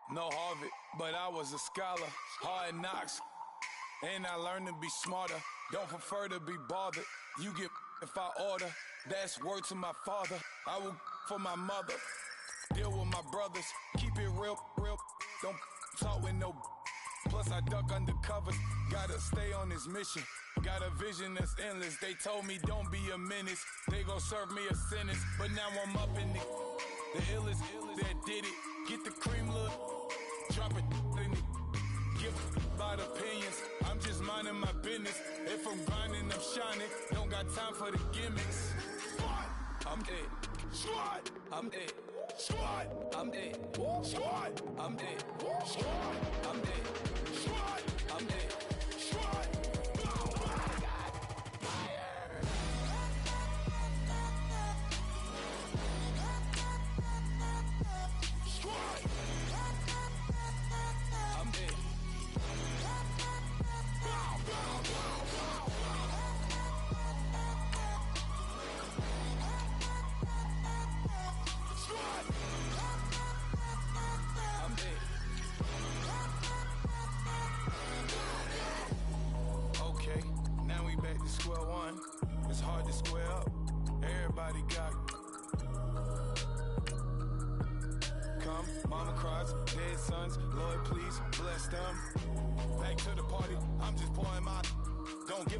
No Harvard, but I was a scholar. Hard knocks, and I learned to be smarter. Don't prefer to be bothered. You get if I order. That's word to my father. I will for my mother. Deal with my brothers. Keep it real. Don't talk with no. Plus I duck undercovers. Gotta stay on this mission. Got a vision that's endless. They told me don't be a menace. They gon' serve me a sentence. But now I'm up in the illest that did it. Get the cream look. Drop it in it. Give about opinions. I'm just minding my business. If I'm grinding, I'm shining. Don't got time for the gimmicks. I'm dead. Squad. I'm dead. Squad. I'm dead. Squad. I'm dead. Squad. I'm dead. Squad. I'm dead. Squad. Oh my God. Fire. Squad. I'm dead. Okay, now we back to square one. It's hard to square up. Everybody got come, mama cries, dead sons. Lord, please bless them. Back to the party. I'm just pouring my. Don't get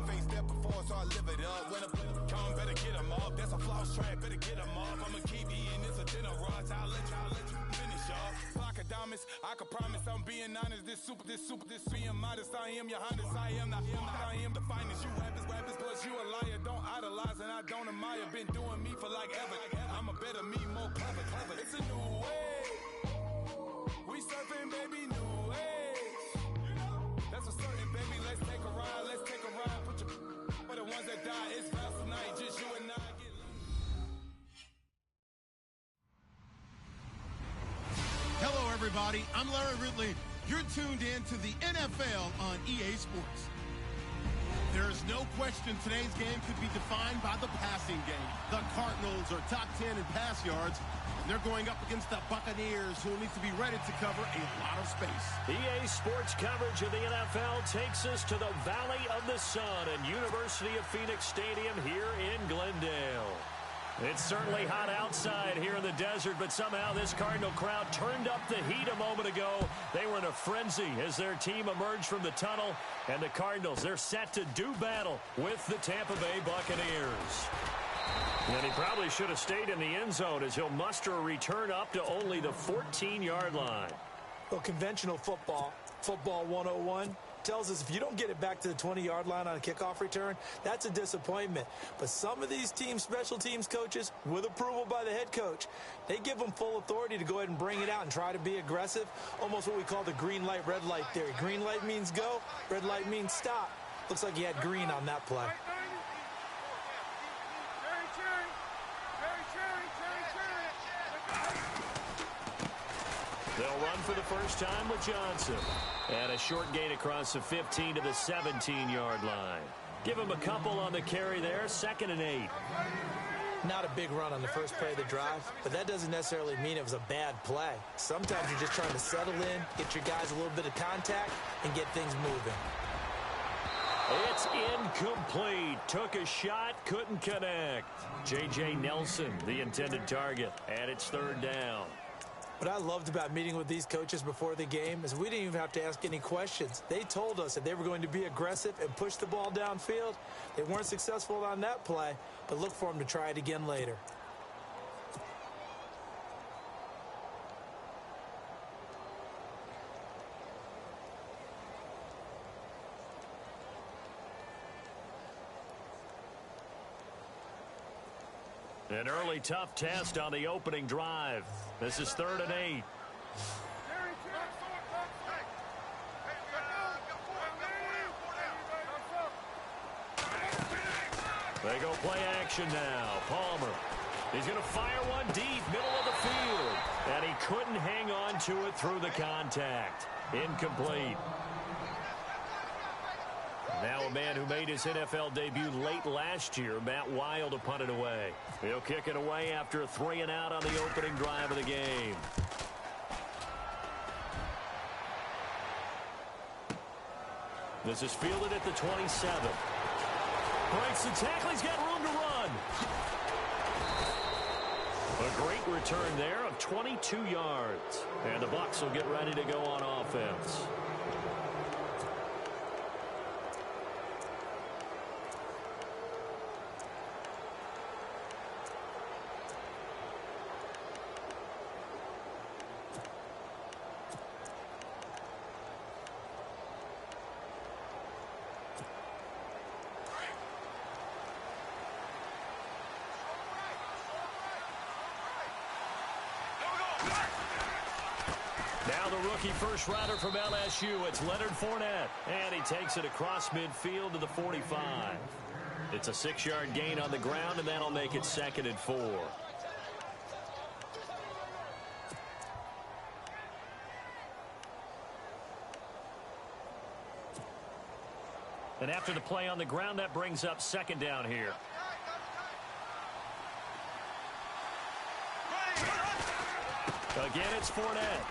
face that before, so I live it up. When I come, better get them off. That's a floss track, better get them off. I'ma keep eating, it's a dinner rush. I'll let you finish off. Flock of diamonds, I can promise I'm being honest. This being modest. I am your highness, I am the finest. You rappers, plus you a liar. Don't idolize and I don't admire. Been doing me for like ever. I'm a better me, more clever. It's a new way. We surfing, baby, new age. That's a certain, baby. Let's take a ride. Put your for the ones that die. It's vows tonight. Just you and I get. Hello, everybody. I'm Larry Ridley. You're tuned in to the NFL on EA Sports. There is no question today's game could be defined by the passing game. The Cardinals are top 10 in pass yards, and they're going up against the Buccaneers, who need to be ready to cover a lot of space. EA Sports coverage of the NFL takes us to the Valley of the Sun and University of Phoenix Stadium here in Glendale. It's certainly hot outside here in the desert, but somehow this Cardinal crowd turned up the heat a moment ago. They were in a frenzy as their team emerged from the tunnel, and the Cardinals, they're set to do battle with the Tampa Bay Buccaneers. And he probably should have stayed in the end zone as he'll muster a return up to only the 14-yard line. Well, conventional football 101, tells us if you don't get it back to the 20-yard line on a kickoff return, that's a disappointment. But some of these special teams coaches, with approval by the head coach, they give them full authority to go ahead and bring it out and try to be aggressive, almost what we call the green light, red light theory. Green light means go, red light means stop. Looks like he had green on that play. They'll run for the first time with Johnson. And a short gain across the 15 to the 17-yard line. Give him a couple on the carry there, 2nd and 8. Not a big run on the first play of the drive, but that doesn't necessarily mean it was a bad play. Sometimes you're just trying to settle in, get your guys a little bit of contact, and get things moving. It's incomplete. Took a shot, couldn't connect. J.J. Nelson, the intended target, and it's 3rd down. What I loved about meeting with these coaches before the game is we didn't even have to ask any questions. They told us that they were going to be aggressive and push the ball downfield. They weren't successful on that play, but look for them to try it again later. An early tough test on the opening drive. This is 3rd and 8. They go play action now. Palmer. He's going to fire one deep, middle of the field. And he couldn't hang on to it through the contact. Incomplete. Now a man who made his NFL debut late last year, Matt Wild, to punt it away. He'll kick it away after a 3-and-out on the opening drive of the game. This is fielded at the 27. Breaks the tackle. He's got room to run. A great return there of 22 yards. And the Bucs will get ready to go on offense. Now the rookie first rounder from LSU, it's Leonard Fournette. And he takes it across midfield to the 45. It's a 6-yard gain on the ground, and that'll make it 2nd and 4. And after the play on the ground, that brings up 2nd down here. Again, it's Fournette.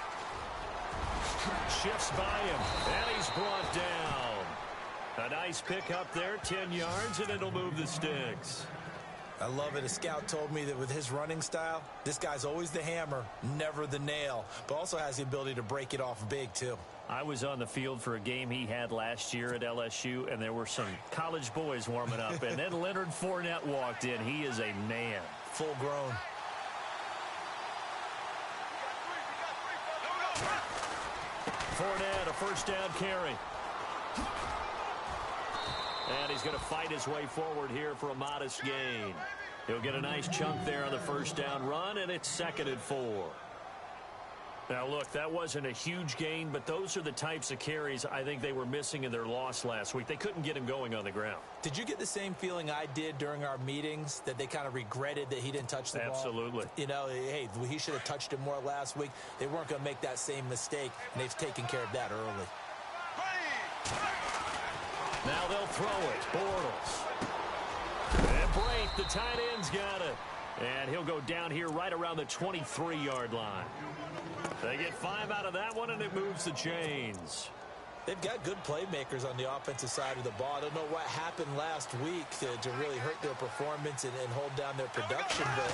Shifts by him, and he's brought down. A nice pickup there, 10 yards, and it'll move the sticks. I love it. A scout told me that with his running style, this guy's always the hammer, never the nail, but also has the ability to break it off big, too. I was on the field for a game he had last year at LSU, and there were some college boys warming up, and then Leonard Fournette walked in. He is a man. Full grown. Fournette, a first down carry. And he's going to fight his way forward here for a modest gain. He'll get a nice chunk there on the first down run, and it's 2nd and 4. Now, look, that wasn't a huge gain, but those are the types of carries I think they were missing in their loss last week. They couldn't get him going on the ground. Did you get the same feeling I did during our meetings, that they kind of regretted that he didn't touch the ball? Absolutely. You know, hey, he should have touched it more last week. They weren't going to make that same mistake, and they've taken care of that early. Now they'll throw it. Bortles. And Brate, the tight end's got it. And he'll go down here right around the 23-yard line. They get 5 out of that one, and it moves the chains. They've got good playmakers on the offensive side of the ball. I don't know what happened last week to really hurt their performance and hold down their production, but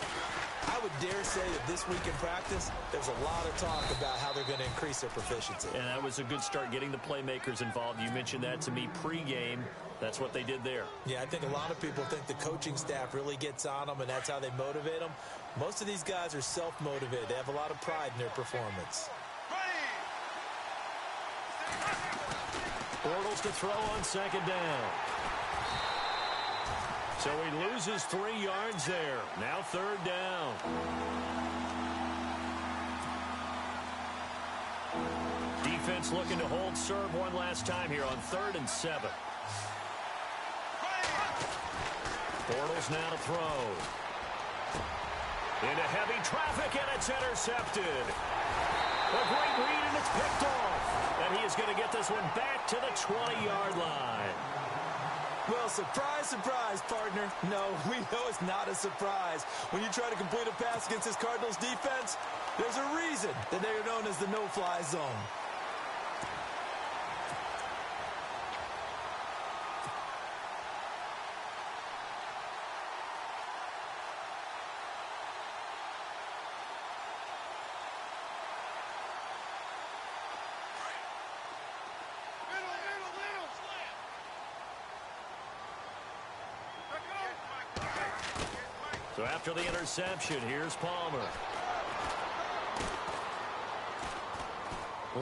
I would dare say that this week in practice, there's a lot of talk about how they're going to increase their proficiency. And that was a good start, getting the playmakers involved. You mentioned that to me pregame. That's what they did there. Yeah, I think a lot of people think the coaching staff really gets on them, and that's how they motivate them. Most of these guys are self-motivated. They have a lot of pride in their performance. Bortles to throw on 2nd down. So he loses 3 yards there. Now 3rd down. Defense looking to hold serve one last time here on 3rd and 7. Bortles now to throw. Into heavy traffic, and it's intercepted. A great read, and it's picked off. And he is going to get this one back to the 20-yard line. Well, surprise, surprise, partner. No, we know it's not a surprise. When you try to complete a pass against this Cardinals defense, there's a reason that they are known as the no-fly zone. So after the interception, here's Palmer.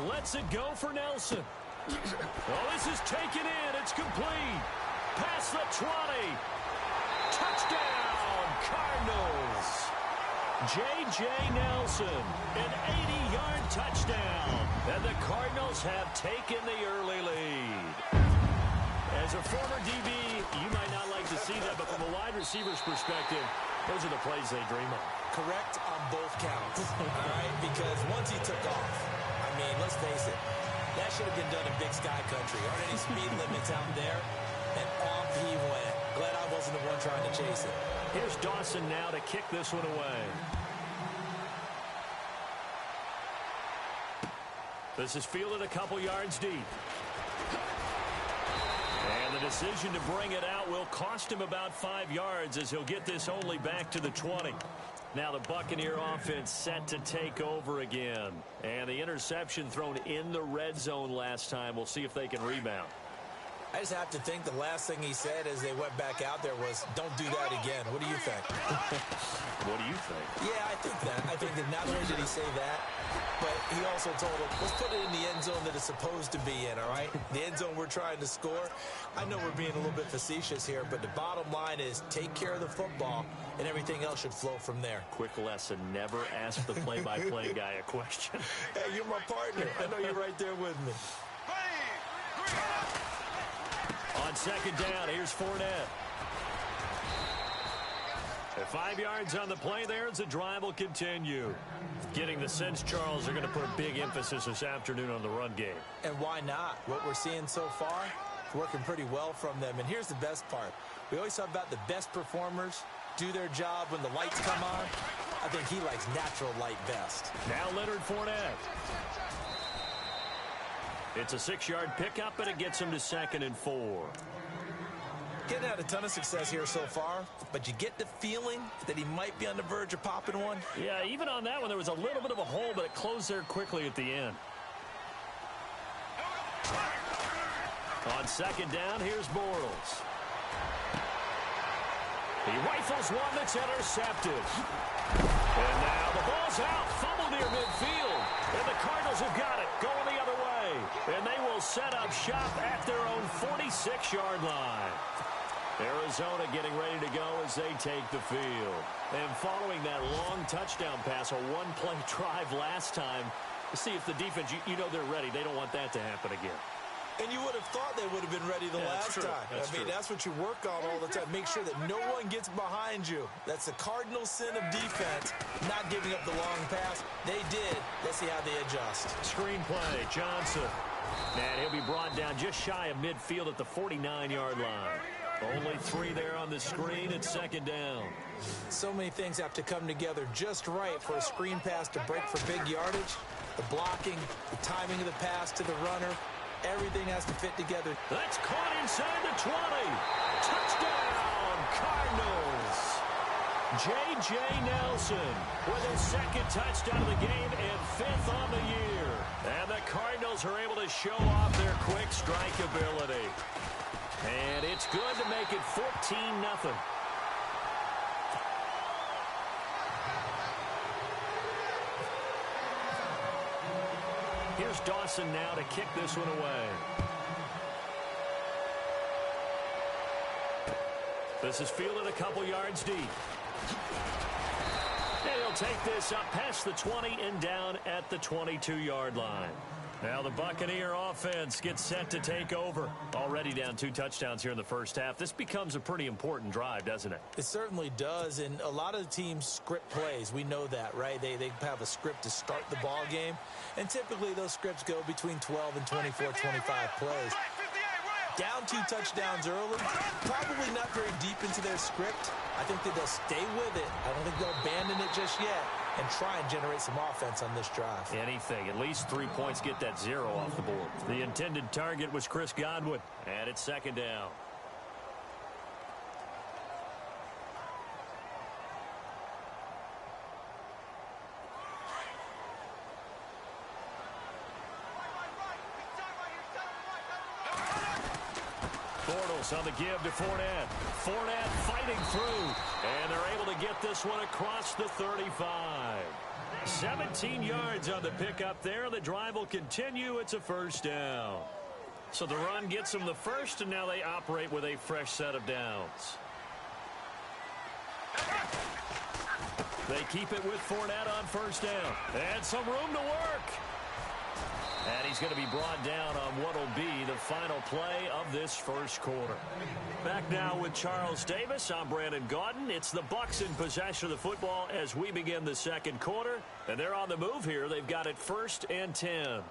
Lets it go for Nelson. Oh, this is taken in. It's complete. Past the 20. Touchdown, Cardinals. J.J. Nelson, an 80-yard touchdown. And the Cardinals have taken the early lead. As a former DB, you might not like to see that, but from a wide receiver's perspective, those are the plays they dream of. Correct on both counts, all right? Because once he took off, I mean, let's face it, that should have been done in Big Sky Country. Aren't any speed limits out there? And off he went. Glad I wasn't the one trying to chase it. Here's Dawson now to kick this one away. This is fielded a couple yards deep. And the decision to bring it out will cost him about 5 yards as he'll get this only back to the 20. Now the Buccaneer offense set to take over again. And the interception thrown in the red zone last time. We'll see if they can rebound. I just have to think the last thing he said as they went back out there was, don't do that again. What do you think? What do you think? Yeah, I think that. I think that not only did he say that, but he also told him, let's put it in the end zone that it's supposed to be in, all right? The end zone we're trying to score. I know we're being a little bit facetious here, but the bottom line is take care of the football, and everything else should flow from there. Quick lesson, never ask the play-by-play guy a question. Hey, you're my partner. I know you're right there with me. On second down, here's Fournette. At 5 yards on the play there as the drive will continue. Getting the sense, Charles, are going to put a big emphasis this afternoon on the run game. And why not? What we're seeing so far, working pretty well from them. And here's the best part. We always talk about the best performers do their job when the lights come on. I think he likes natural light best. Now Leonard Fournette. It's a 6-yard pickup, and it gets him to 2nd and 4. Getting out a ton of success here so far, but you get the feeling that he might be on the verge of popping one. Yeah, even on that one, there was a little bit of a hole, but it closed there quickly at the end. On second down, here's Bortles. He rifles one that's intercepted. And now the ball's out, fumble near midfield. And the Cardinals have got it, going the other way. And they will set up shop at their own 46-yard line. Arizona getting ready to go as they take the field. And following that long touchdown pass, a one-play drive last time, to see if the defense, you know they're ready. They don't want that to happen again. And you would have thought they would have been ready the last time. That's what you work on all the time. Make sure that no one gets behind you. That's the cardinal sin of defense, not giving up the long pass. They did. Let's see how they adjust. Screenplay, Johnson. And he'll be brought down just shy of midfield at the 49-yard line. Only 3 there on the screen at second down. So many things have to come together just right for a screen pass to break for big yardage. The blocking, the timing of the pass to the runner, everything has to fit together. That's caught inside the 20. Touchdown, Cardinals. J.J. Nelson with his 2nd touchdown of the game and 5th on the year. And the Cardinals are able to show off their quick strike ability. And it's good to make it 14-0. Here's Dawson now to kick this one away. This is fielded a couple yards deep. And he'll take this up past the 20 and down at the 22-yard line. Now the Buccaneer offense gets set to take over. Already down 2 touchdowns here in the first half. This becomes a pretty important drive, doesn't it? It certainly does, and a lot of the teams script plays. We know that, right? They have a script to start the ball game, and typically those scripts go between 12 and 24, 25 plays. Down 2 touchdowns early, probably not very deep into their script. I think that they'll stay with it. I don't think they'll abandon it just yet and try and generate some offense on this drive. Anything. At least 3 points, get that 0 off the board. The intended target was Chris Godwin, and it's second down. Bortles on the give to Fournette. Fournette fighting through, and they're able to get this one across the 35. 17 yards on the pickup there. The drive will continue. It's a first down. So the run gets them the first, and now they operate with a fresh set of downs. They keep it with Fournette on first down. And some room to work. And he's going to be brought down on what will be the final play of this first quarter. Back now with Charles Davis. I'm Brandon Gaudin. It's the Bucs in possession of the football as we begin the second quarter. And they're on the move here. They've got it 1st and 10.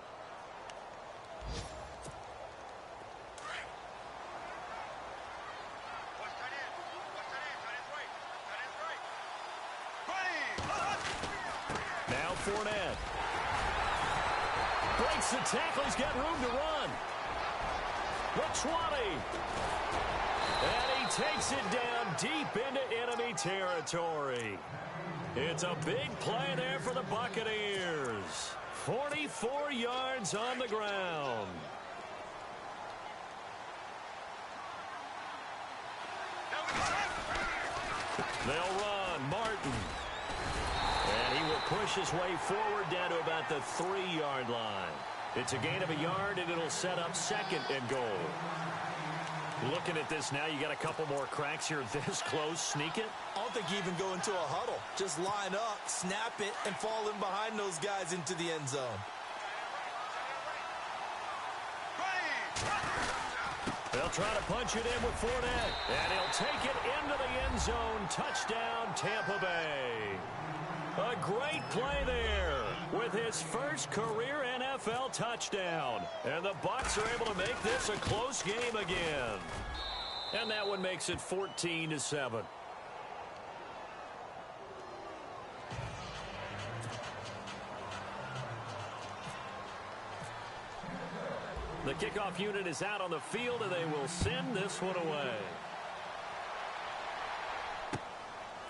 Now Fournette. Breaks the tackle. He's got room to run. The 20. And he takes it down deep into enemy territory. It's a big play there for the Buccaneers. 44 yards on the ground. They'll run. Martin. And he will push his way forward down to about the 3-yard line. It's a gain of a yard, and it'll set up 2nd and goal. Looking at this now, you got a couple more cracks here this close. Sneak it. I don't think you even go into a huddle. Just line up, snap it, and fall in behind those guys into the end zone. They'll try to punch it in with Fournette. And he'll take it into the end zone. Touchdown, Tampa Bay. A great play there with his first career NFL touchdown. And the Bucs are able to make this a close game again. And that one makes it 14-7. The kickoff unit is out on the field, and they will send this one away.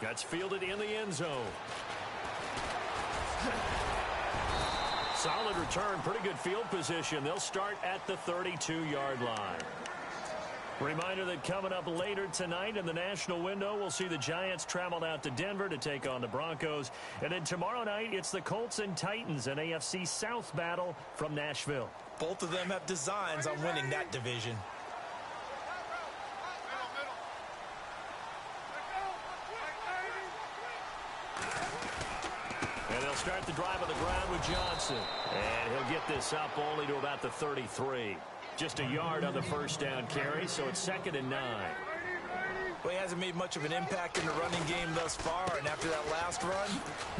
That's fielded in the end zone. Solid return, pretty good field position. They'll start at the 32-yard line. Reminder that coming up later tonight in the national window, we'll see the Giants travel out to Denver to take on the Broncos. And then tomorrow night, it's the Colts and Titans, an AFC South battle from Nashville. Both of them have designs on winning that division. And they'll start the drive on the ground with Johnson. And he'll get this up only to about the 33. Just a yard on the first down carry, so it's 2nd and 9. Well, he hasn't made much of an impact in the running game thus far, and after that last run,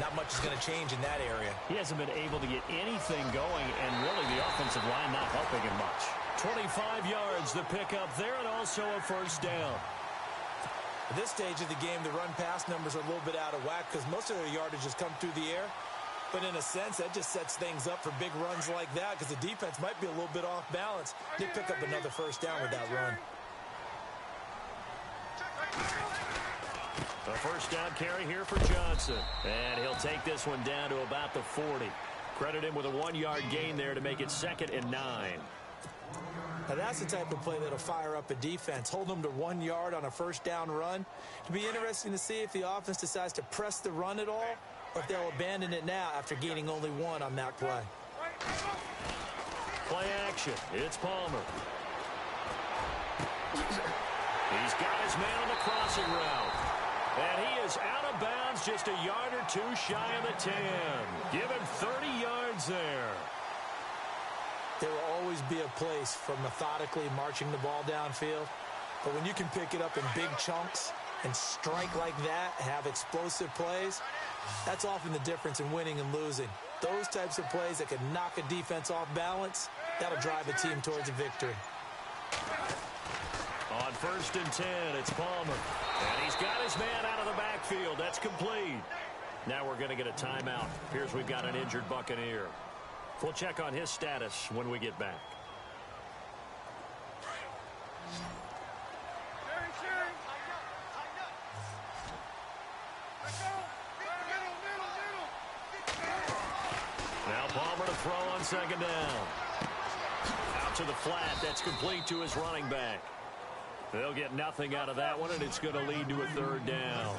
not much is going to change in that area. He hasn't been able to get anything going, and really the offensive line not helping him much. 25 yards the pickup there, and also a first down. At this stage of the game, the run-pass numbers are a little bit out of whack because most of their yardage has come through the air. But in a sense, that just sets things up for big runs like that because the defense might be a little bit off balance. They pick up another first down with that run. A first down carry here for Johnson. And he'll take this one down to about the 40. Credit him with a 1-yard gain there to make it 2nd and 9. Now that's the type of play that'll fire up a defense. Hold them to 1 yard on a first down run. It'll be interesting to see if the offense decides to press the run at all or if they'll abandon it now after gaining only 1 on that play. Play action. It's Palmer. He's got his man on the crossing route. And he is out of bounds just a yard or 2 shy of the 10. Give him 30 yards there. There will always be a place for methodically marching the ball downfield. But when you can pick it up in big chunks and strike like that, have explosive plays, that's often the difference in winning and losing. Those types of plays that can knock a defense off balance, that'll drive a team towards a victory. On 1st and 10, it's Palmer. And he's got his man out of the backfield. That's complete. Now we're going to get a timeout. Here's we've got an injured Buccaneer. We'll check on his status when we get back. Now Palmer to throw on 2nd down. Out to the flat. That's complete to his running back. They'll get nothing out of that one, and it's going to lead to a 3rd down.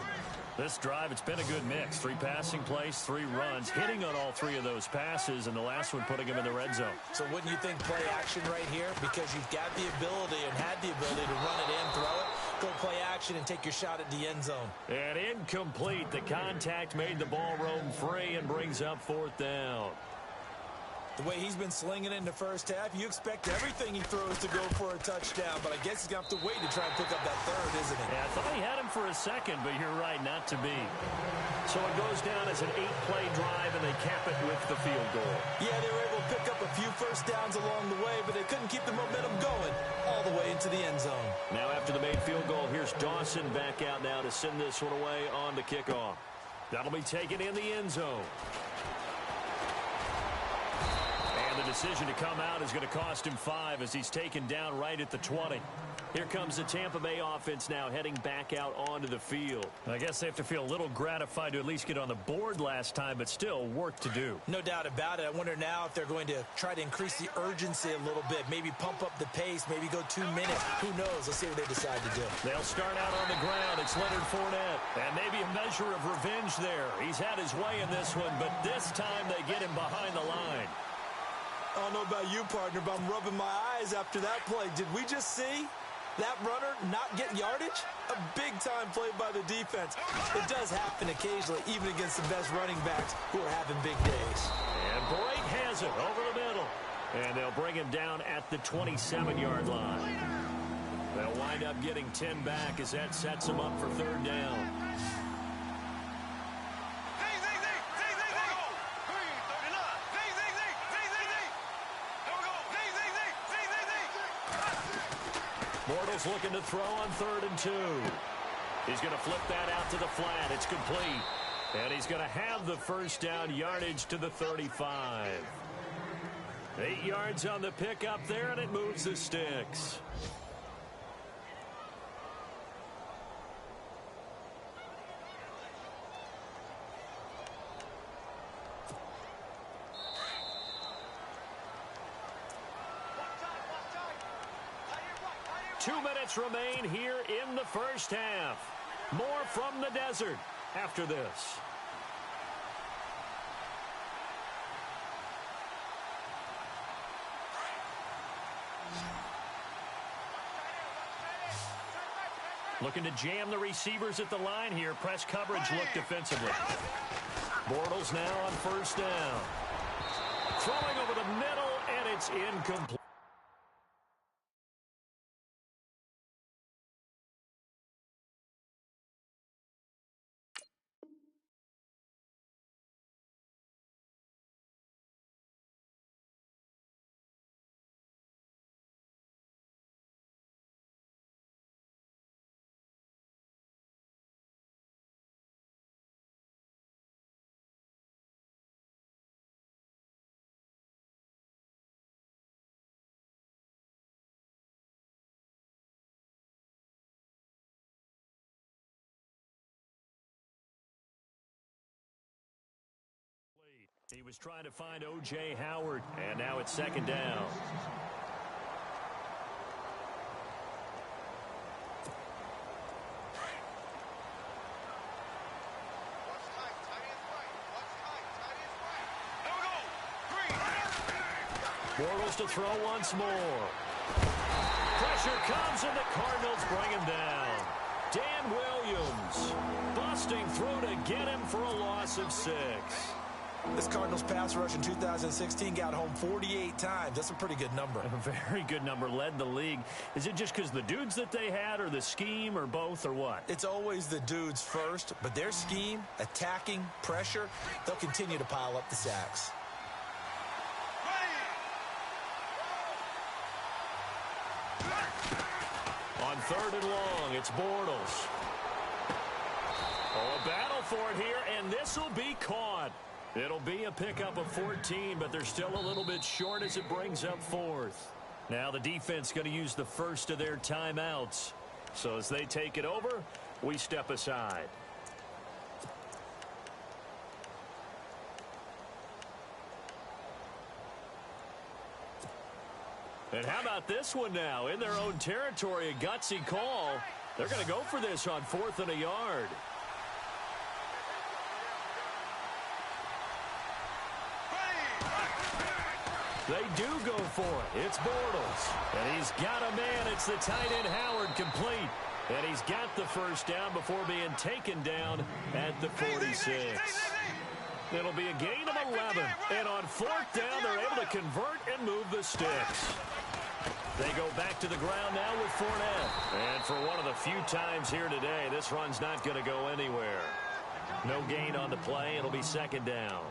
This drive, it's been a good mix. 3 passing plays, 3 runs, hitting on all 3 of those passes, and the last one putting him in the red zone. So wouldn't you think play action right here? Because you've got the ability and had the ability to run it in, throw it, go play action, and take your shot at the end zone. And incomplete. The contact made the ball roam free and brings up 4th down. The way he's been slinging it in the first half, you expect everything he throws to go for a touchdown, but I guess he's going to have to wait to try and pick up that 3rd, isn't he? Yeah, I thought he had him for a second, but you're right, not to be. So it goes down as an 8-play drive, and they cap it with the field goal. Yeah, they were able to pick up a few first downs along the way, but they couldn't keep the momentum going all the way into the end zone. Now after the made field goal, here's Dawson back out now to send this one away on the kickoff. That'll be taken in the end zone. The decision to come out is going to cost him 5 as he's taken down right at the 20. Here comes the Tampa Bay offense now heading back out onto the field. I guess they have to feel a little gratified to at least get on the board last time, but still work to do. No doubt about it. I wonder now if they're going to try to increase the urgency a little bit, maybe pump up the pace, maybe go 2 minutes. Who knows? Let's see what they decide to do. They'll start out on the ground. It's Leonard Fournette, and maybe a measure of revenge there. He's had his way in this one, but this time they get him behind the line. I don't know about you, partner, but I'm rubbing my eyes after that play. Did we just see that runner not get yardage? A big-time play by the defense. It does happen occasionally, even against the best running backs who are having big days. And Blake has it over the middle. And they'll bring him down at the 27-yard line. They'll wind up getting 10 back as that sets them up for 3rd down. Bortles looking to throw on 3rd and 2. He's going to flip that out to the flat. It's complete. And he's going to have the 1st down, yardage to the 35. 8 yards on the pickup there, and it moves the sticks. Remain here in the 1st half. More from the desert after this. Looking to jam the receivers at the line here. Press coverage look defensively. Bortles now on 1st down. Throwing over the middle, and it's incomplete. He was trying to find O.J. Howard, and now it's 2nd down. Bortles to throw once more. Pressure comes, and the Cardinals bring him down. Dan Williams busting through to get him for a loss of 6. This Cardinals pass rush in 2016 got home 48 times. That's a pretty good number. A very good number, led the league. Is it just because the dudes that they had, or the scheme, or both, or what? It's always the dudes first, but their scheme, attacking, pressure, they'll continue to pile up the sacks. On 3rd and long, it's Bortles. Oh, a battle for it here, and this will be caught. It'll be a pickup of 14, but they're still a little bit short as it brings up 4th. Now the defense going to use the first of their timeouts. So as they take it over, we step aside. And how about this one now? In their own territory, a gutsy call. They're going to go for this on 4th and a yard. They do go for it. It's Bortles. And he's got a man. It's the tight end Howard, complete. And he's got the 1st down before being taken down at the 46. It'll be a gain of 11. And on 4th down, they're able to convert and move the sticks. They go back to the ground now with Fournette. And for one of the few times here today, this run's not going to go anywhere. No gain on the play. It'll be 2nd down.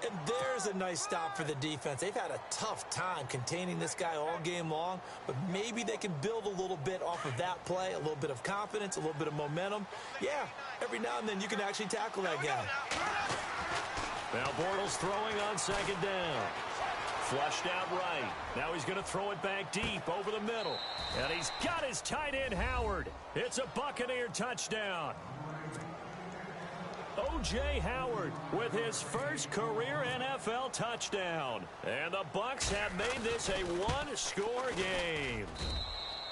And there's a nice stop for the defense. They've had a tough time containing this guy all game long, but maybe they can build a little bit off of that play, a little bit of confidence, a little bit of momentum. Yeah, every now and then you can actually tackle that guy. Now Bortles throwing on 2nd down. Flushed out right. Now he's going to throw it back deep over the middle. And he's got his tight end, Howard. It's a Buccaneer touchdown. O.J. Howard with his first career NFL touchdown. And the Bucs have made this a one-score game.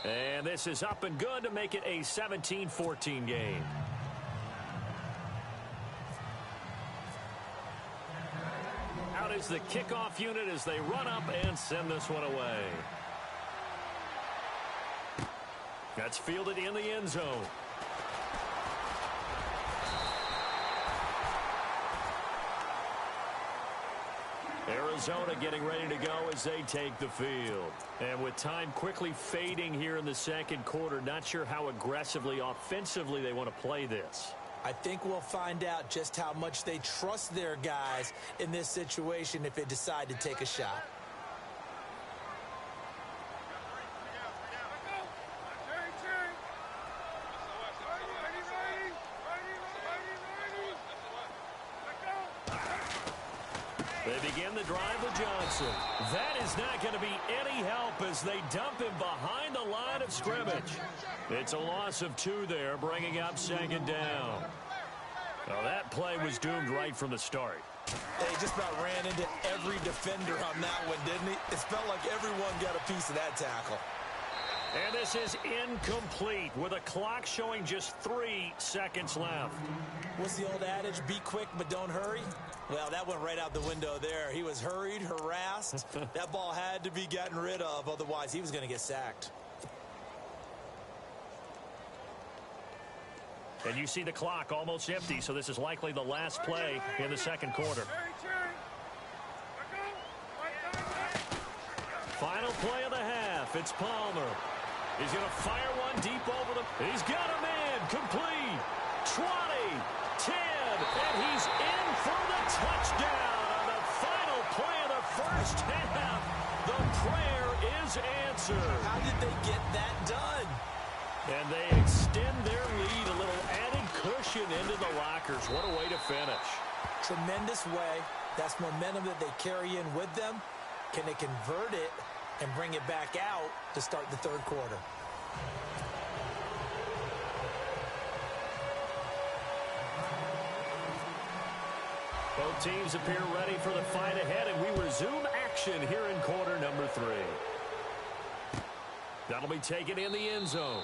And this is up and good to make it a 17-14 game. Out is the kickoff unit as they run up and send this one away. That's fielded in the end zone. Arizona getting ready to go as they take the field. And with time quickly fading here in the second quarter, not sure how aggressively, offensively they want to play this. I think we'll find out just how much they trust their guys in this situation if they decide to take a shot. They begin the drive with Johnson. That is not going to be any help as they dump him behind the line of scrimmage. It's a loss of 2 there, bringing up second down. Well, that play was doomed right from the start. He just about ran into every defender on that one, didn't he? It felt like everyone got a piece of that tackle. And this is incomplete with a clock showing just 3 seconds left. What's the old adage? Be quick, but don't hurry. Well, that went right out the window there. He was hurried, harassed. That ball had to be gotten rid of, otherwise he was going to get sacked. And you see the clock almost empty, so this is likely the last play in the second quarter. Final play of the half. It's Palmer. He's going to fire one deep over the... He's got him in. Complete. 20, 10, and he's in for the touchdown on the final play of the first half. The prayer is answered. How did they get that done? And they extend their lead, a little added cushion into the lockers. What a way to finish. Tremendous way. That's momentum that they carry in with them. Can they convert it and bring it back out to start the third quarter? Both teams appear ready for the fight ahead, and we resume action here in quarter number 3. That'll be taken in the end zone.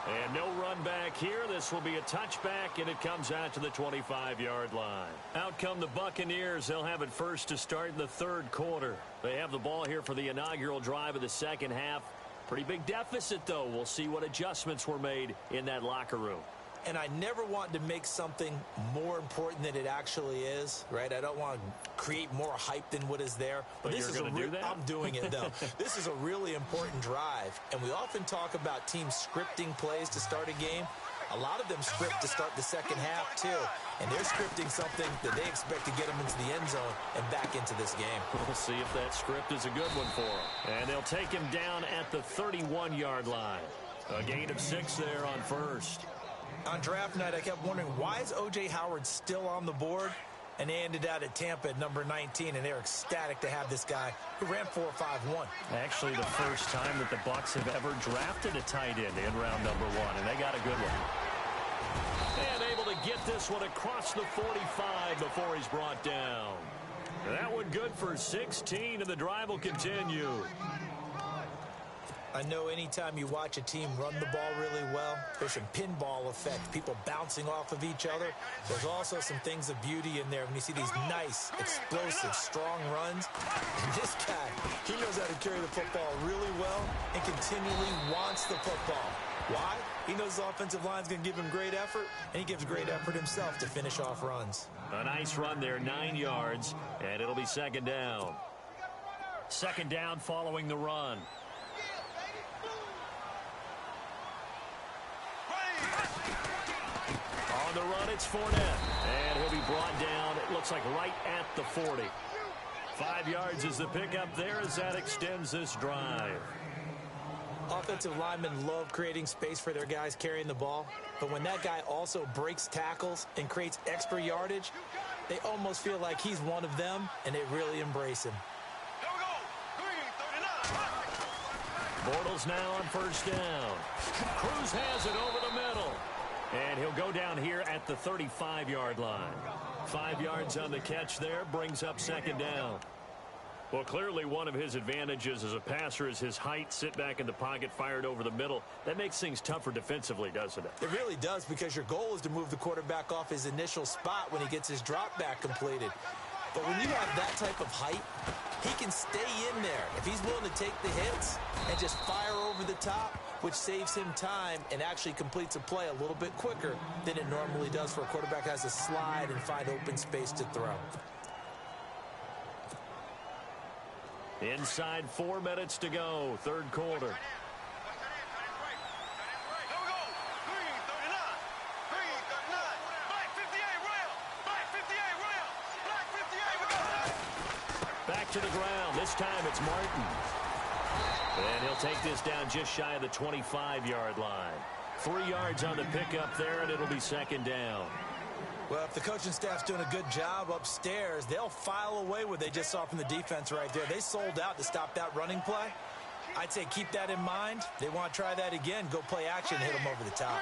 And no run back here. This will be a touchback, and it comes out to the 25-yard line. Out come the Buccaneers. They'll have it first to start in the third quarter. They have the ball here for the inaugural drive of the second half. Pretty big deficit, though. We'll see what adjustments were made in that locker room. And I never want to make something more important than it actually is, right? I don't want to create more hype than what is there. But this you're going to do that? I'm doing it, though. This is a really important drive. And we often talk about teams scripting plays to start a game. A lot of them script to start the second half, too. And they're scripting something that they expect to get them into the end zone and back into this game. We'll see if that script is a good one for them. And they'll take him down at the 31-yard line. A gain of 6 there on first. On draft night, I kept wondering, why is O.J. Howard still on the board? And they ended out at Tampa at number 19, and they're ecstatic to have this guy who ran 4.51. Actually, the first time that the Bucs have ever drafted a tight end in round number 1, and they got a good one. And able to get this one across the 45 before he's brought down. That one good for 16, and the drive will continue. I know anytime you watch a team run the ball really well, there's some pinball effect, people bouncing off of each other. There's also some things of beauty in there when you see these nice, explosive, strong runs. And this guy, he knows how to carry the football really well and continually wants the football. Why? He knows the offensive line's going to give him great effort, and he gives great effort himself to finish off runs. A nice run there, 9 yards, and it'll be second down. Second down following the run. On the run, it's Fournette. And he'll be brought down, it looks like right at the 40. 5 yards is the pickup there as that extends this drive. Offensive linemen love creating space for their guys carrying the ball. But when that guy also breaks tackles and creates extra yardage, they almost feel like he's one of them, and they really embrace him. Bortles now on first down. Cruz has it over the middle. And he'll go down here at the 35-yard line. 5 yards on the catch there, brings up second down. Well, clearly one of his advantages as a passer is his height. Sit back in the pocket, fired over the middle. That makes things tougher defensively, doesn't it? It really does, because your goal is to move the quarterback off his initial spot when he gets his drop back completed. But when you have that type of height, he can stay in there if he's willing to take the hits and just fire over the top, which saves him time and actually completes a play a little bit quicker than it normally does for a quarterback who has to slide and find open space to throw. Inside 4 minutes to go, third quarter. Back to the ground. This time it's Martin. And he'll take this down just shy of the 25-yard line. 3 yards on the pickup there, and it'll be second down. Well, if the coaching staff's doing a good job upstairs, they'll file away what they just saw from the defense right there. They sold out to stop that running play. I'd say keep that in mind. They want to try that again. Go play action and hit them over the top.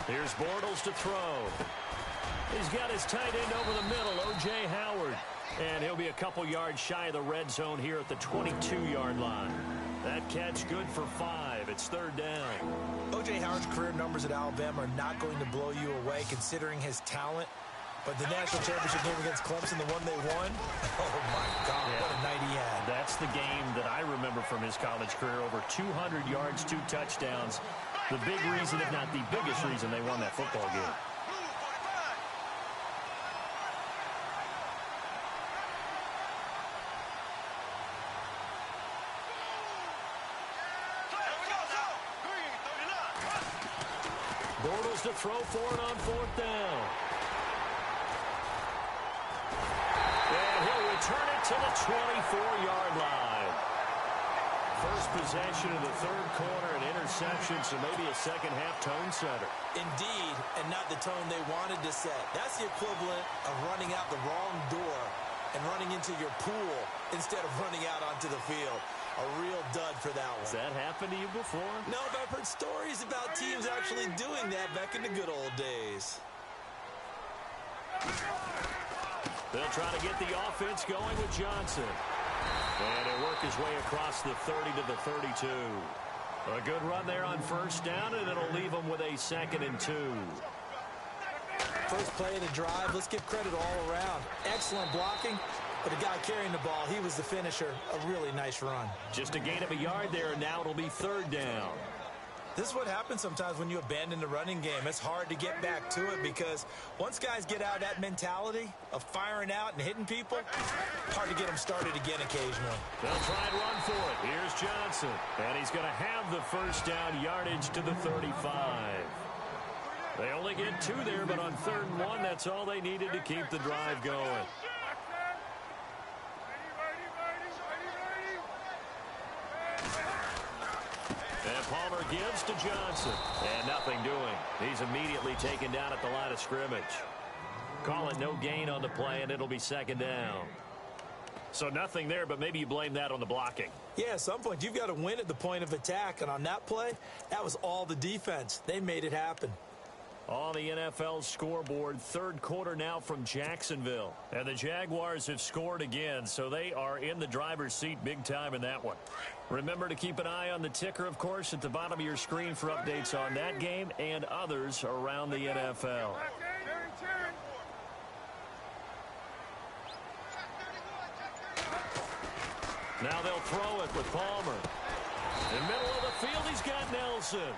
Here's Bortles to throw. He's got his tight end over the middle, O.J. Howard. And he'll be a couple yards shy of the red zone here at the 22-yard line. That catch good for 5. It's third down. O.J. Howard's career numbers at Alabama are not going to blow you away considering his talent. But the national championship game against Clemson, the one they won, oh, my God, yeah. What a night he had. That's the game that I remember from his college career. Over 200 yards, 2 touchdowns. The big reason, if not the biggest reason, they won that football game. Bortles to throw for it on fourth down. And he'll return it to the 24-yard line. First possession of the third quarter, an interception, so maybe a second-half tone setter. Indeed, and not the tone they wanted to set. That's the equivalent of running out the wrong door and running into your pool instead of running out onto the field. A real dud for that one. Has that happened to you before? No, but I've heard stories about teams actually doing that back in the good old days. They'll try to get the offense going with Johnson. And he'll work his way across the 30 to the 32. A good run there on first down, and it'll leave him with a 2nd and 2. First play of the drive, let's give credit all around. Excellent blocking. But the guy carrying the ball, he was the finisher. A really nice run. Just a gain of a yard there, and now it'll be third down. This is what happens sometimes when you abandon the running game. It's hard to get back to it because once guys get out of that mentality of firing out and hitting people, hard to get them started again occasionally. They'll try and run for it. Here's Johnson. And he's going to have the first down yardage to the 35. They only get 2 there, but on 3rd and 1, that's all they needed to keep the drive going. And Palmer gives to Johnson. And nothing doing. He's immediately taken down at the line of scrimmage. Call it no gain on the play, and it'll be second down. So nothing there, but maybe you blame that on the blocking. Yeah, at some point, you've got to win at the point of attack. And on that play, that was all the defense. They made it happen. On the NFL scoreboard, third quarter now from Jacksonville. And the Jaguars have scored again, so they are in the driver's seat big time in that one. Remember to keep an eye on the ticker, of course, at the bottom of your screen for updates on that game and others around the NFL. Now they'll throw it with Palmer. In the middle of the field, he's got Nelson.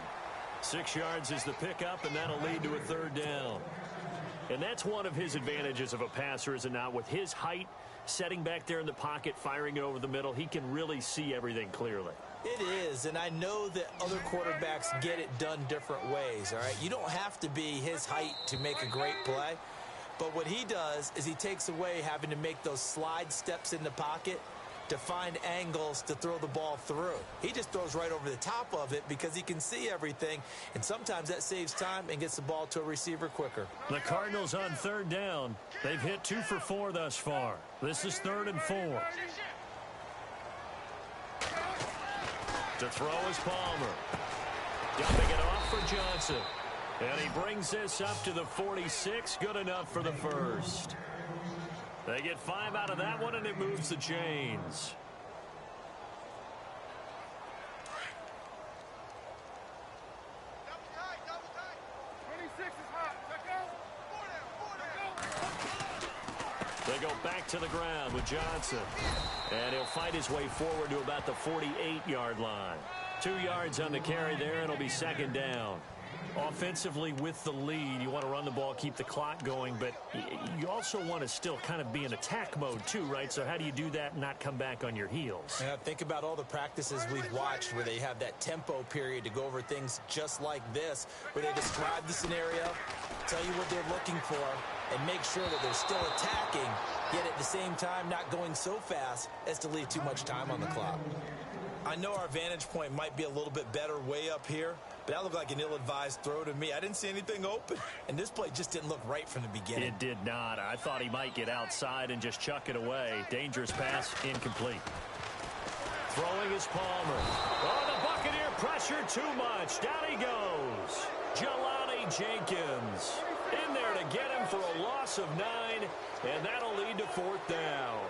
6 yards is the pickup, and that'll lead to a third down. And that's one of his advantages of a passer, is it not? With his height, setting back there in the pocket, firing it over the middle, he can really see everything clearly. It is, and I know that other quarterbacks get it done different ways, all right? You don't have to be his height to make a great play. But what he does is he takes away having to make those slide steps in the pocket to find angles to throw the ball through. He just throws right over the top of it because he can see everything, and sometimes that saves time and gets the ball to a receiver quicker. The Cardinals on third down. They've hit 2 for 4 thus far. This is 3rd and 4. To throw is Palmer. Dumping it off for Johnson. And he brings this up to the 46. Good enough for the first. They get 5 out of that one, and it moves the chains. They go back to the ground with Johnson. And he'll fight his way forward to about the 48-yard line. 2 yards on the carry there, and it'll be second down. Offensively, with the lead, you want to run the ball, keep the clock going, but you also want to still kind of be in attack mode too, right? So how do you do that and not come back on your heels? Yeah, think about all the practices we've watched where they have that tempo period to go over things just like this, where they describe the scenario, tell you what they're looking for, and make sure that they're still attacking, yet at the same time not going so fast as to leave too much time on the clock. I know our vantage point might be a little bit better way up here, but that looked like an ill-advised throw to me. I didn't see anything open, and this play just didn't look right from the beginning. It did not. I thought he might get outside and just chuck it away. Dangerous pass, incomplete. Throwing is Palmer. Oh, the Buccaneer pressure too much. Down he goes. Jelani Jenkins in there to get him for a loss of 9, and that'll lead to 4th down.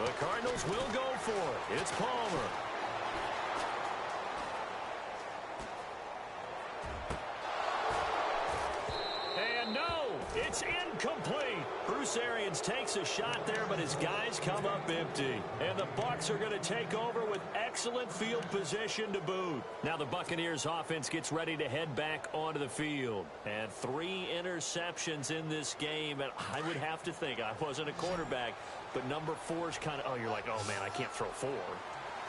The Cardinals will go for it. It's Palmer. And no, it's incomplete. Bruce Arians takes a shot there, but his guys come up empty. And the Bucs are going to take over with excellent field position to boot. Now the Buccaneers offense gets ready to head back onto the field. And 3 interceptions in this game. And I would have to think, I wasn't a quarterback, but number 4 is kind of, oh, you're like, oh, man, I can't throw 4.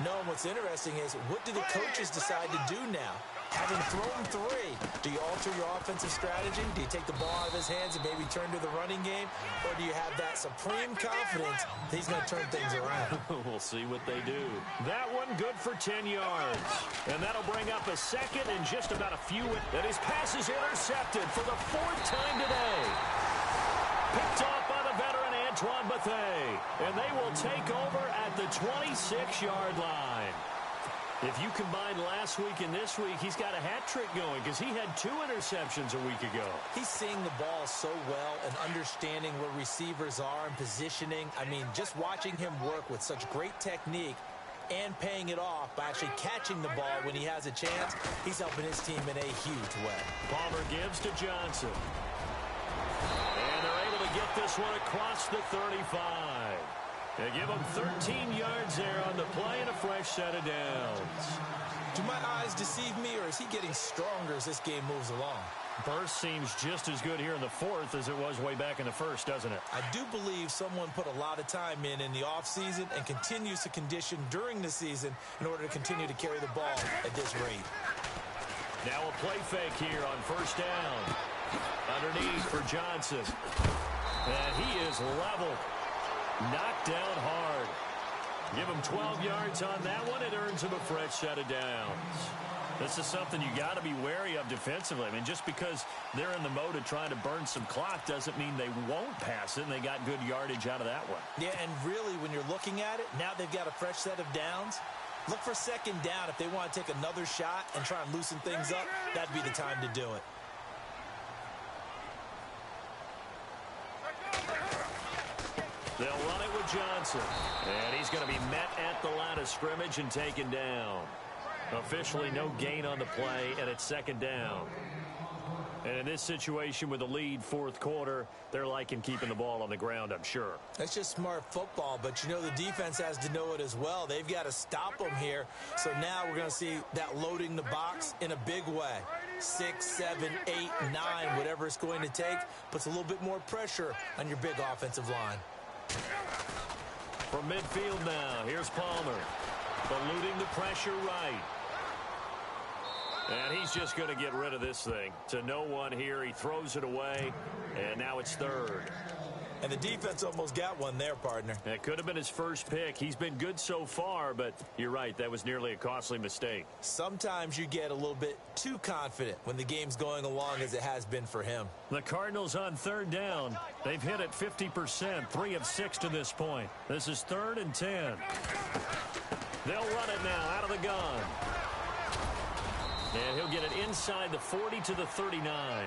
No, and what's interesting is, what do the coaches decide to do now? Having thrown 3, do you alter your offensive strategy? Do you take the ball out of his hands and maybe turn to the running game? Or do you have that supreme confidence that he's going to turn things around? We'll see what they do. That one good for 10 yards. And that'll bring up a second and just about a few. And his pass is intercepted for the 4th time today. Picked off by the veteran Antoine Bethea. And they will take over at the 26-yard line. If you combine last week and this week, he's got a hat trick going because he had 2 interceptions a week ago. He's seeing the ball so well and understanding where receivers are and positioning. I mean, just watching him work with such great technique and paying it off by actually catching the ball when he has a chance, he's helping his team in a huge way. Palmer gives to Johnson. And they're able to get this one across the 35. They give him 13 yards there on the play and a fresh set of downs. Do my eyes deceive me, or is he getting stronger as this game moves along? Burst seems just as good here in the 4th as it was way back in the 1st, doesn't it? I do believe someone put a lot of time in the offseason and continues to condition during the season in order to continue to carry the ball at this rate. Now a play fake here on 1st down. Underneath for Johnson. And he is leveled. Knocked down hard. Give him 12 yards on that one. It earns him a fresh set of downs. This is something you got to be wary of defensively. I mean, just because they're in the mode of trying to burn some clock doesn't mean they won't pass it, and they got good yardage out of that one. Yeah, and really, when you're looking at it, now they've got a fresh set of downs. Look for 2nd down. If they want to take another shot and try and loosen things up, that'd be the time to do it. They'll run it with Johnson. And he's going to be met at the line of scrimmage and taken down. Officially no gain on the play, and it's 2nd down. And in this situation with the lead 4th quarter, they're liking keeping the ball on the ground, I'm sure. That's just smart football, but you know the defense has to know it as well. They've got to stop them here. So now we're going to see that loading the box in a big way. 6, 7, 8, 9, whatever it's going to take, puts a little bit more pressure on your big offensive line. From midfield now, here's Palmer. Eluding the pressure right. And he's just going to get rid of this thing. To no one here. He throws it away, and now it's 3rd. And the defense almost got one there, partner. That could have been his first pick. He's been good so far, but you're right. That was nearly a costly mistake. Sometimes you get a little bit too confident when the game's going along as it has been for him. The Cardinals on 3rd down. They've hit it 50%, 3 of 6 to this point. This is 3rd and 10. They'll run it now out of the gun. And he'll get it inside the 40 to the 39.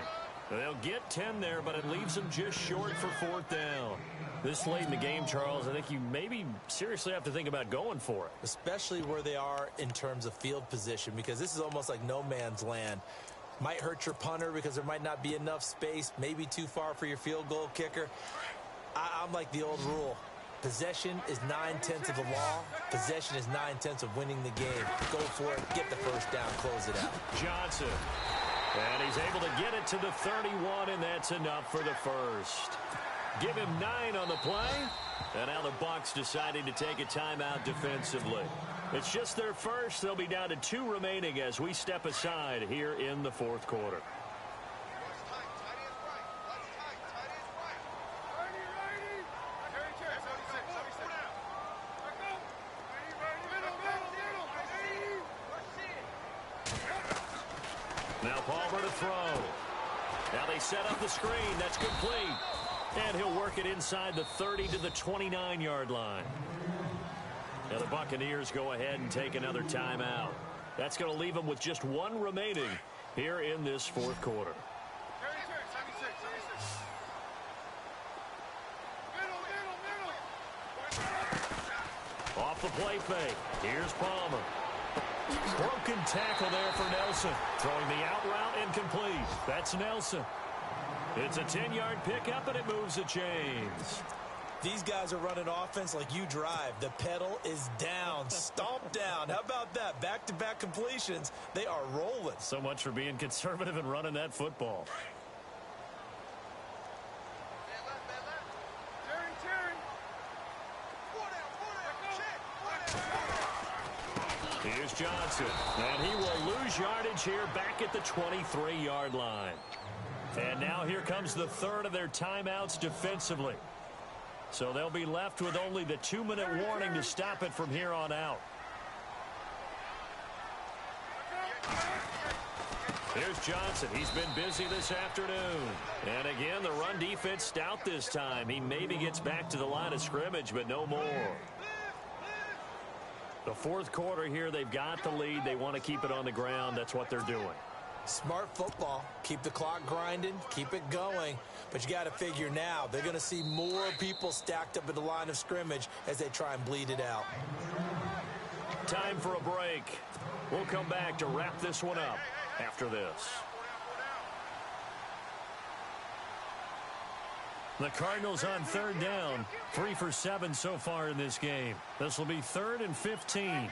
They'll get 10 there, but it leaves them just short for 4th down. This late in the game, Charles, I think you maybe seriously have to think about going for it. Especially where they are in terms of field position, because this is almost like no man's land. Might hurt your punter because there might not be enough space, maybe too far for your field goal kicker. I'm like the old rule. Possession is 9/10 of the law. Possession is 9/10 of winning the game. Go for it. Get the first down. Close it out. Johnson. And he's able to get it to the 31, and that's enough for the first. Give him 9 on the play. And now the Bucs deciding to take a timeout defensively. It's just their first. They'll be down to 2 remaining as we step aside here in the 4th quarter. Now Palmer to throw. Now they set up the screen. That's complete. And he'll work it inside the 30 to the 29-yard line. Now the Buccaneers go ahead and take another timeout. That's going to leave them with just 1 remaining here in this 4th quarter. Off the play fake. Here's Palmer. Broken tackle there for Nelson. Throwing the out route incomplete. That's Nelson. It's a 10-yard pickup, and it moves the chains. These guys are running offense like you drive. The pedal is down. Stomp down. How about that? Back-to-back completions. They are rolling. So much for being conservative and running that football. Here's Johnson. And he will lose yardage here back at the 23-yard line. And now here comes the 3rd of their timeouts defensively. So they'll be left with only the 2-minute warning to stop it from here on out. Here's Johnson. He's been busy this afternoon. And again, the run defense stout this time. He maybe gets back to the line of scrimmage, but no more. The 4th quarter here, they've got the lead. They want to keep it on the ground. That's what they're doing. Smart football. Keep the clock grinding. Keep it going. But you got to figure now, they're going to see more people stacked up at the line of scrimmage as they try and bleed it out. Time for a break. We'll come back to wrap this one up after this. The Cardinals on 3rd down. 3 for 7 so far in this game. This will be 3rd and 15.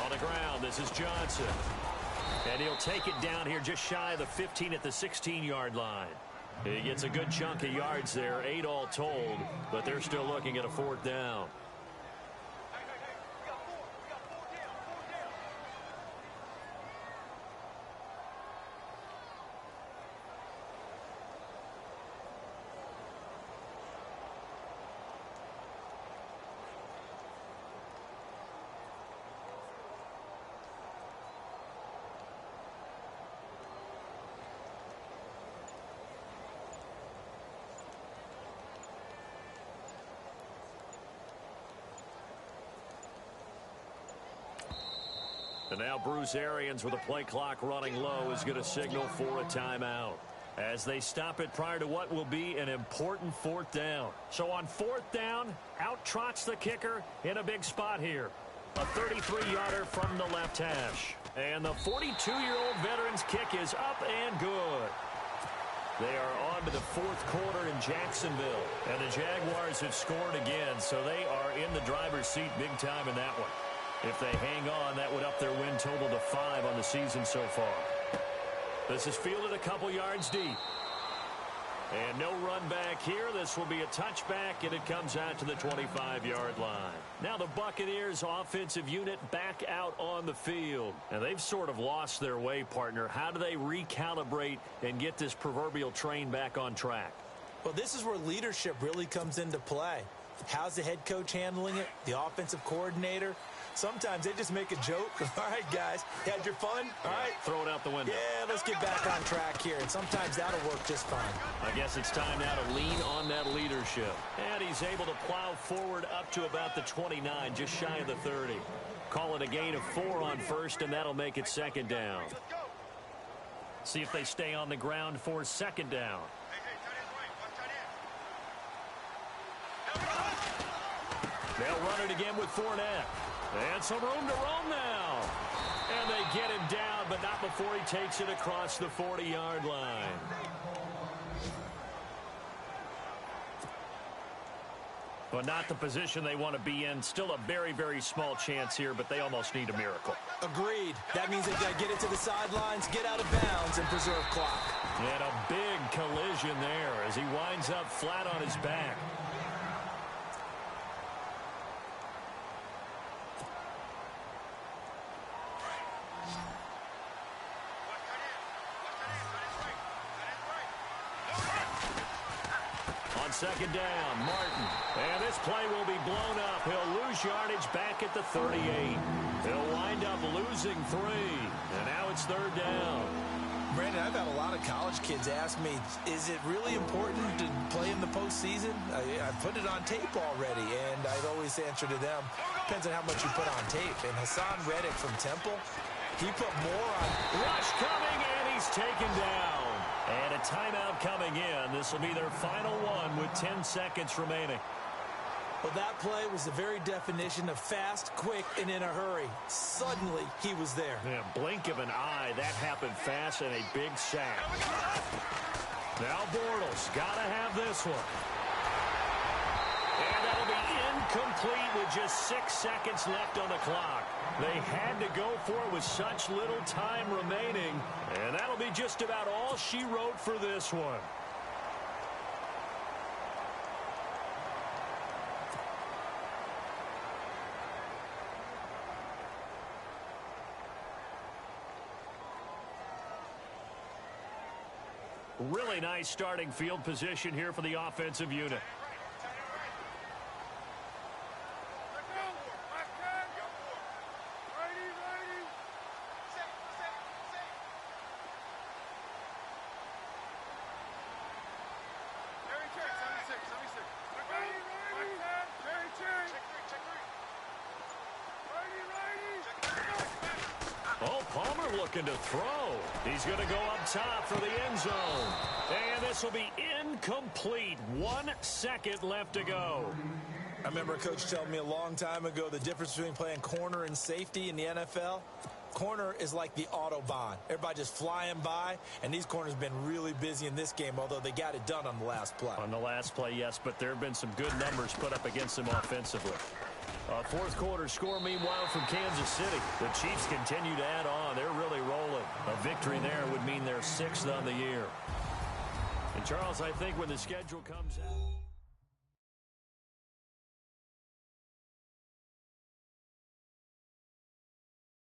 On the ground, this is Johnson. And he'll take it down here just shy of the 15 at the 16-yard line. He gets a good chunk of yards there, 8 all told, but they're still looking at a 4th down. And now Bruce Arians with the play clock running low is going to signal for a timeout as they stop it prior to what will be an important 4th down. So on 4th down, out trots the kicker in a big spot here. A 33-yarder from the left hash. And the 42-year-old veteran's kick is up and good. They are on to the 4th quarter in Jacksonville. And the Jaguars have scored again, so they are in the driver's seat big time in that one. If they hang on, that would up their win total to 5 on the season so far. This is fielded a couple yards deep. And no run back here. This will be a touchback, and it comes out to the 25-yard line. Now the Buccaneers offensive unit back out on the field. And they've sort of lost their way, partner. How do they recalibrate and get this proverbial train back on track? Well, this is where leadership really comes into play. How's the head coach handling it? The offensive coordinator? Sometimes they just make a joke. All right, guys, you had your fun? All right. Throw it out the window. Yeah, let's get back on track here, and sometimes that'll work just fine. I guess it's time now to lean on that leadership. And he's able to plow forward up to about the 29, just shy of the 30. Call it a gain of 4 on first, and that'll make it second down. See if they stay on the ground for second down. They'll run it again with Fournette. And some room to roam now. And they get him down, but not before he takes it across the 40-yard line. But not the position they want to be in. Still a very, very small chance here, but they almost need a miracle. Agreed. That means they've got to get it to the sidelines, get out of bounds, and preserve clock. And a big collision there as he winds up flat on his back. On second down, Martin. And this play will be blown up. He'll lose yardage back at the 38. He'll wind up losing 3. And now it's third down. Brandon, I've had a lot of college kids ask me, is it really important to play in the postseason? I've put it on tape already, and I've always answered to them, depends on how much you put on tape. And Hassan Reddick from Temple, he put more on. Rush coming, and he's taken down. And a timeout coming in. This will be their final one with 10 seconds remaining. Well, that play was the very definition of fast, quick, and in a hurry. Suddenly, he was there. Yeah, blink of an eye. That happened fast and a big sack. Now Bortles got to have this one. And that'll be incomplete with just 6 seconds left on the clock. They had to go for it with such little time remaining. And that'll be just about all she wrote for this one. Really nice starting field position here for the offensive unit. Oh, Palmer looking to throw. He's going to go up top for the end zone. And this will be incomplete. 1 second left to go. I remember a coach telling me a long time ago the difference between playing corner and safety in the NFL. Corner is like the Autobahn. Everybody just flying by, and these corners have been really busy in this game, although they got it done on the last play. On the last play, yes, but there have been some good numbers put up against them offensively. Fourth quarter score, meanwhile, from Kansas City. The Chiefs continue to add on. They're really rolling. A victory there would mean they're 6th on the year. And, Charles, I think when the schedule comes out...